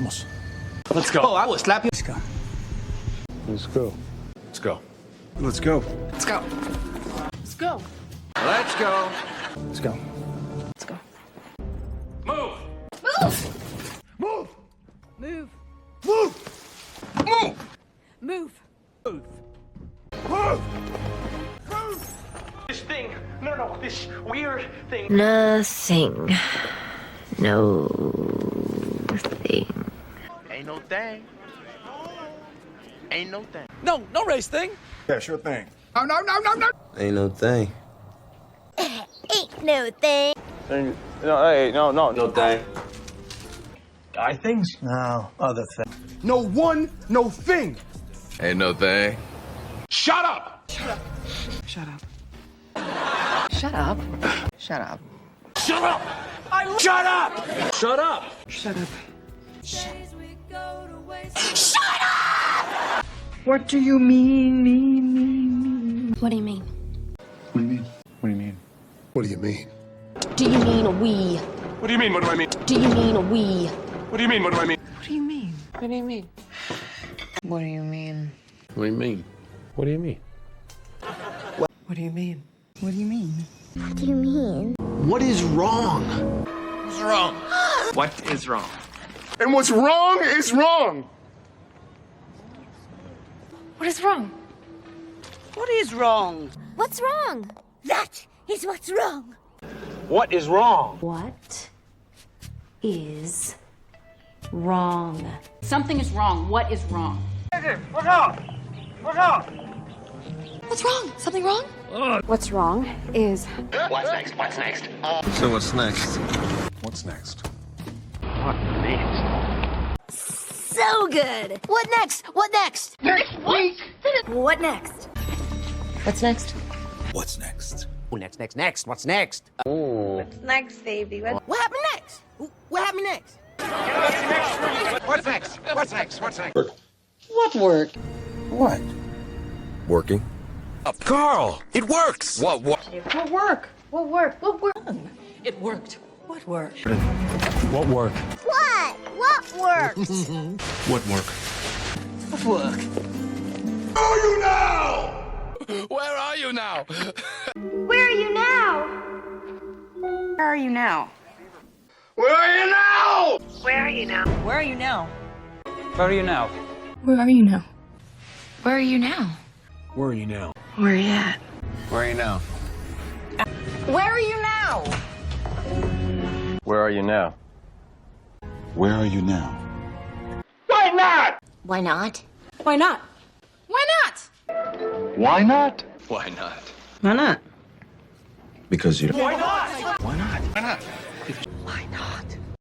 Vamos. Let's go. Oh, I will slap you. Let's go. Let's go. Let's go. Let's go. Let's go. Let's go. Let's go. Let's go. Let's go. Move. Move. Move. Move. Move. Move. Move. Move. This thing. No. This weird thing. Nothing. No thing. Ain't no thing. Ain't no thing. No race thing. Yeah, sure thing. No. Ain't no thing. Ain't no thing. No thing. Guy things. No, other thing. No one, no thing. Ain't no thing. Shut up. Shut up. Shut up. Shut up. Shut up. Shut up. Shut up. Shut up. What do you mean? What do you mean? What do you mean? What do you mean? What do you mean? Do you mean a we? What do you mean? What do I mean? Do you mean a we? What do you mean? What do I mean? What do you mean? What do you mean? What do you mean? What do you mean? What do you mean? What do you mean? What do you mean? What do you mean? What is wrong? What's wrong? What is wrong? And what's wrong is wrong. What is wrong? What is wrong? What's wrong? That is what's wrong. What is wrong? What is wrong? Something is wrong. What is wrong? What's wrong? What's wrong? What's wrong? Something wrong? What's wrong is What's next? What's next? So what's next? What's next? What next? So good. What next? What next? Next week. What next? What's next? What's next? Next. What's next? Next, baby. What happened next? What happened next? What's next? What's next? What's next? what work? What? Working. Carl, it works. What? What work? What work? What work? It worked. What work? What work? What? What works? What work? What work? Where are you now? Where are you now? Where are you now? Where are you now? Where are you now? Where are you now? Where are you now? Where are you now? Where are you now? Where are you at? Where are you now? Where are you now? Where are you now? Where are you now? Where are you now? Why not? Why not? Why not? Why not? Why not? Why not? Why not? Because you don't. Why not? Why not? Why not?